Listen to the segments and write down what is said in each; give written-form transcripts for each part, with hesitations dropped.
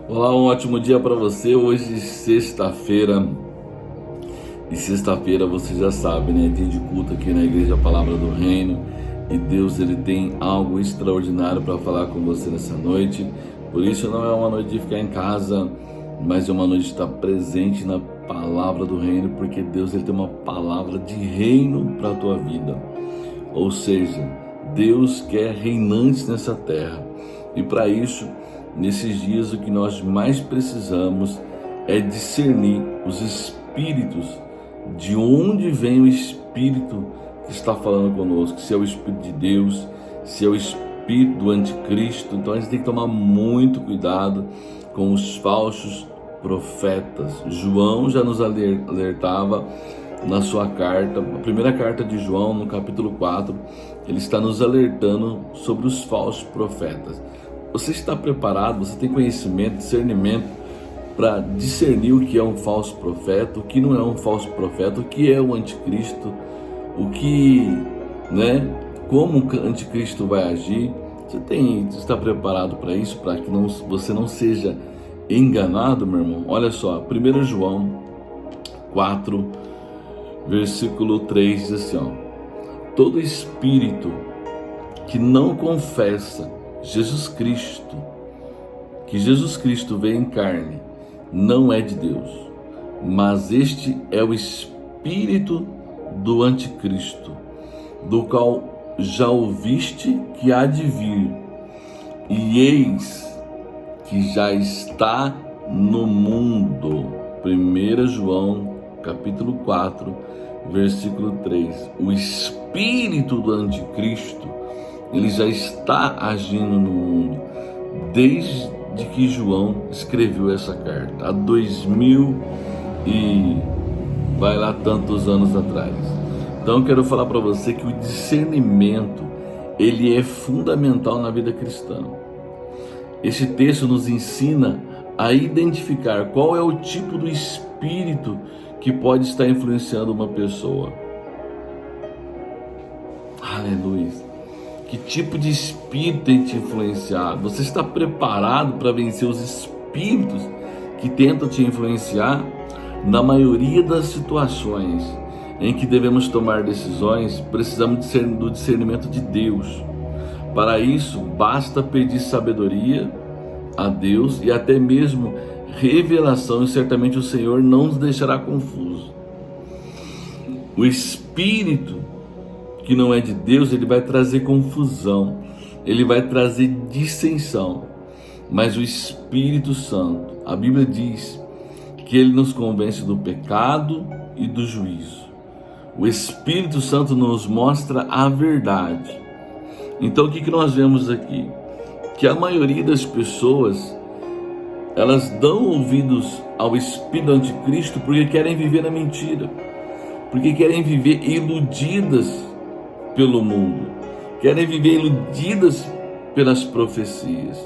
Olá, um ótimo dia para você. Hoje, sexta-feira. E sexta-feira você já sabe, né? Tem de culto aqui na Igreja Palavra do Reino. E Deus, ele tem algo extraordinário para falar com você nessa noite. Por isso não é uma noite de ficar em casa, mas é uma noite de estar presente na Palavra do Reino, porque Deus, ele tem uma palavra de reino para a tua vida. Ou seja, Deus quer reinantes nessa terra. E para isso, nesses dias, o que nós mais precisamos é discernir os espíritos, de onde vem o espírito que está falando conosco, se é o espírito de Deus, se é o espírito do anticristo. Então a gente tem que tomar muito cuidado com os falsos profetas. João já nos alertava na sua carta, a primeira carta de João, no capítulo 4, ele está nos alertando sobre os falsos profetas. Você está preparado? Você tem conhecimento, discernimento para discernir o que é um falso profeta, o que não é um falso profeta, o que é o anticristo, o que, né? Como o anticristo vai agir? Você está preparado para isso, para que você não seja enganado, meu irmão? Olha só, 1 João 4, versículo 3 diz assim, ó: todo espírito que não confessa que Jesus Cristo veio em carne, não é de Deus, mas este é o espírito do anticristo, do qual já ouviste que há de vir, e eis que já está no mundo. 1 João capítulo 4, versículo 3. O espírito do anticristo, ele já está agindo no mundo desde que João escreveu essa carta, há 2000 e vai lá tantos anos atrás. Então eu quero falar para você que o discernimento, ele é fundamental na vida cristã. Esse texto nos ensina a identificar qual é o tipo do espírito que pode estar influenciando uma pessoa. Aleluia. Que tipo de espírito tem te influenciado? Você está preparado para vencer os espíritos que tentam te influenciar? Na maioria das situações em que devemos tomar decisões, precisamos do discernimento de Deus. Para isso, basta pedir sabedoria a Deus e até mesmo revelação, e certamente o Senhor não nos deixará confusos. O espírito que não é de Deus, ele vai trazer confusão, ele vai trazer dissensão. Mas o Espírito Santo, a Bíblia diz que ele nos convence do pecado e do juízo. O Espírito Santo nos mostra a verdade. Então o que nós vemos aqui? Que a maioria das pessoas, elas dão ouvidos ao Espírito do Anticristo porque querem viver na mentira, porque querem viver iludidas pelo mundo, querem viver iludidas pelas profecias.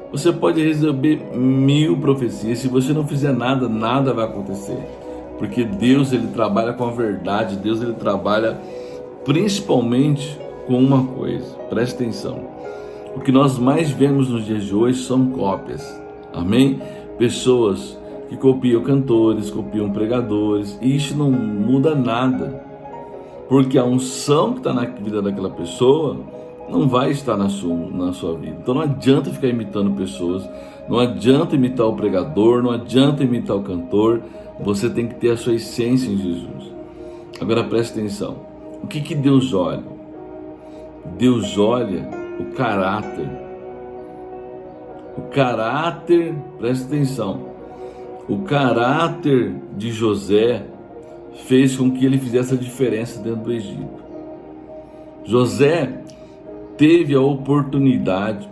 Você pode receber 1000 profecias, se você não fizer nada, nada vai acontecer, porque Deus, ele trabalha com a verdade. Deus, ele trabalha principalmente com uma coisa, presta atenção: o que nós mais vemos nos dias de hoje são cópias, amém? Pessoas que copiam cantores, copiam pregadores, e isso não muda nada, porque a unção que está na vida daquela pessoa não vai estar na sua vida. Então não adianta ficar imitando pessoas, não adianta imitar o pregador, não adianta imitar o cantor. Você tem que ter a sua essência em Jesus. Agora preste atenção: o que Deus olha? Deus olha o caráter. O caráter, preste atenção, o caráter de José fez com que ele fizesse a diferença dentro do Egito. José teve a oportunidade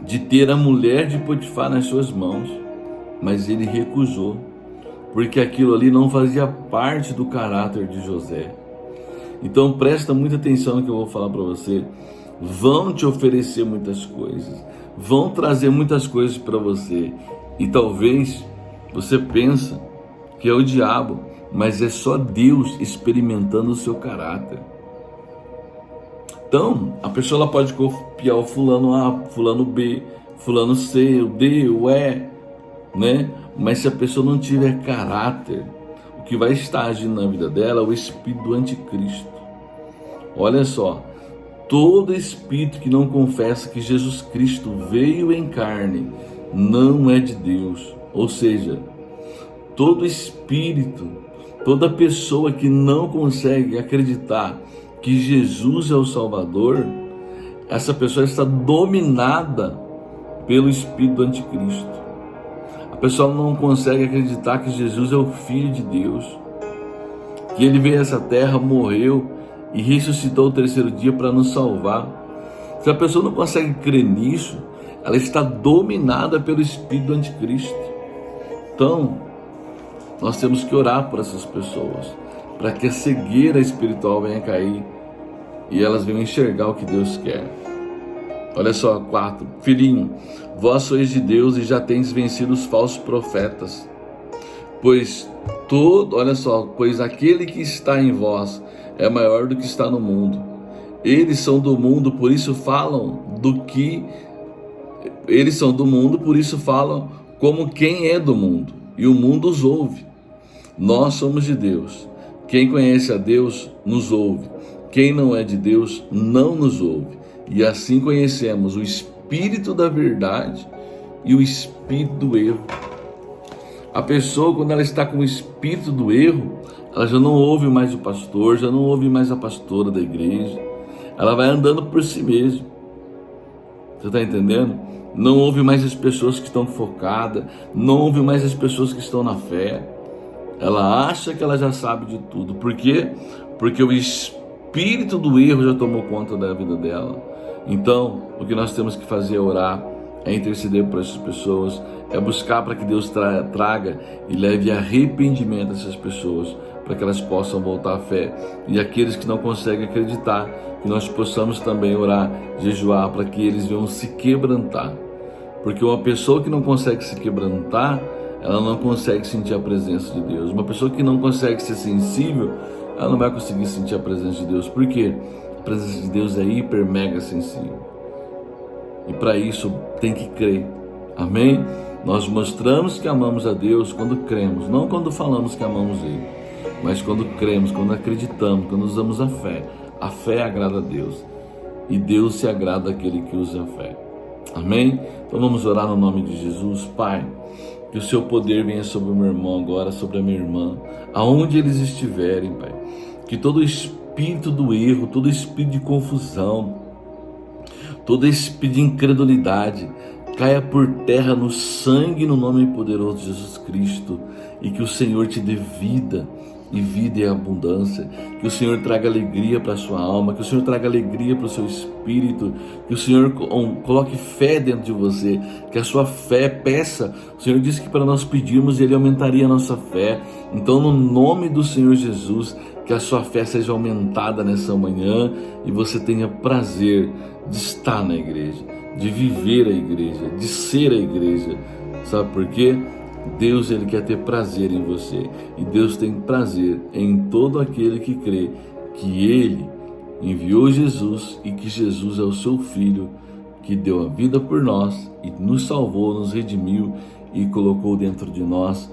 de ter a mulher de Potifar nas suas mãos, mas ele recusou, porque aquilo ali não fazia parte do caráter de José. Então presta muita atenção no que eu vou falar para você. Vão te oferecer muitas coisas, vão trazer muitas coisas para você, e talvez você pense que é o diabo, mas é só Deus experimentando o seu caráter. Então, a pessoa ela pode copiar o fulano A, fulano B, fulano C, o D, o E, né? Mas se a pessoa não tiver caráter, o que vai estar agindo na vida dela é o espírito do anticristo. Olha só, todo espírito que não confessa que Jesus Cristo veio em carne não é de Deus. Ou seja, todo espírito, toda pessoa que não consegue acreditar que Jesus é o Salvador, essa pessoa está dominada pelo espírito do anticristo. A pessoa não consegue acreditar que Jesus é o Filho de Deus, que ele veio a essa terra, morreu e ressuscitou o terceiro dia para nos salvar. Se a pessoa não consegue crer nisso, ela está dominada pelo espírito do anticristo. Então, nós temos que orar por essas pessoas, para que a cegueira espiritual venha cair e elas venham enxergar o que Deus quer. Olha só, 4. Filhinho, vós sois de Deus e já tendes vencido os falsos profetas. Pois aquele que está em vós é maior do que está no mundo. Eles são do mundo, por isso falam como quem é do mundo, e o mundo os ouve. Nós somos de Deus. Quem conhece a Deus nos ouve. Quem não é de Deus não nos ouve. E assim conhecemos o espírito da verdade e o espírito do erro. A pessoa, quando ela está com o espírito do erro, ela já não ouve mais o pastor, já não ouve mais a pastora da igreja. Ela vai andando por si mesma. Você está entendendo? Não ouve mais as pessoas que estão focadas, não ouve mais as pessoas que estão na fé. Ela acha que ela já sabe de tudo. Por quê? Porque o espírito do erro já tomou conta da vida dela. Então, o que nós temos que fazer é orar, é interceder por essas pessoas, é buscar para que Deus traga e leve arrependimento a essas pessoas, para que elas possam voltar à fé. E aqueles que não conseguem acreditar, que nós possamos também orar, jejuar, para que eles venham se quebrantar. Porque uma pessoa que não consegue se quebrantar, ela não consegue sentir a presença de Deus. Uma pessoa que não consegue ser sensível, ela não vai conseguir sentir a presença de Deus. Por quê? A presença de Deus é hiper mega sensível. E para isso tem que crer. Amém? Nós mostramos que amamos a Deus quando cremos, não quando falamos que amamos Ele, mas quando cremos, quando acreditamos, quando usamos a fé. A fé agrada a Deus e Deus se agrada daquele que usa a fé. Amém? Então vamos orar no nome de Jesus. Pai, que o seu poder venha sobre o meu irmão agora, sobre a minha irmã, aonde eles estiverem, Pai. Que todo espírito do erro, todo espírito de confusão, todo espírito de incredulidade caia por terra no sangue, no nome poderoso de Jesus Cristo, e que o Senhor te dê vida, e vida e abundância, que o Senhor traga alegria para a sua alma, que o Senhor traga alegria para o seu espírito, que o Senhor coloque fé dentro de você, que a sua fé peça. O Senhor disse que para nós pedirmos Ele aumentaria a nossa fé. Então, no nome do Senhor Jesus, que a sua fé seja aumentada nessa manhã e você tenha prazer de estar na igreja, de viver a igreja, de ser a igreja. Sabe por quê? Deus, Ele quer ter prazer em você, e Deus tem prazer em todo aquele que crê que Ele enviou Jesus e que Jesus é o seu Filho, que deu a vida por nós e nos salvou, nos redimiu e colocou dentro de nós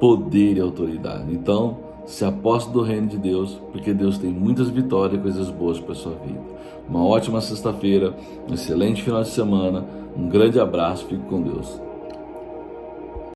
poder e autoridade. Então, se aposte do reino de Deus, porque Deus tem muitas vitórias e coisas boas para a sua vida. Uma ótima sexta-feira, um excelente final de semana, um grande abraço, fique com Deus.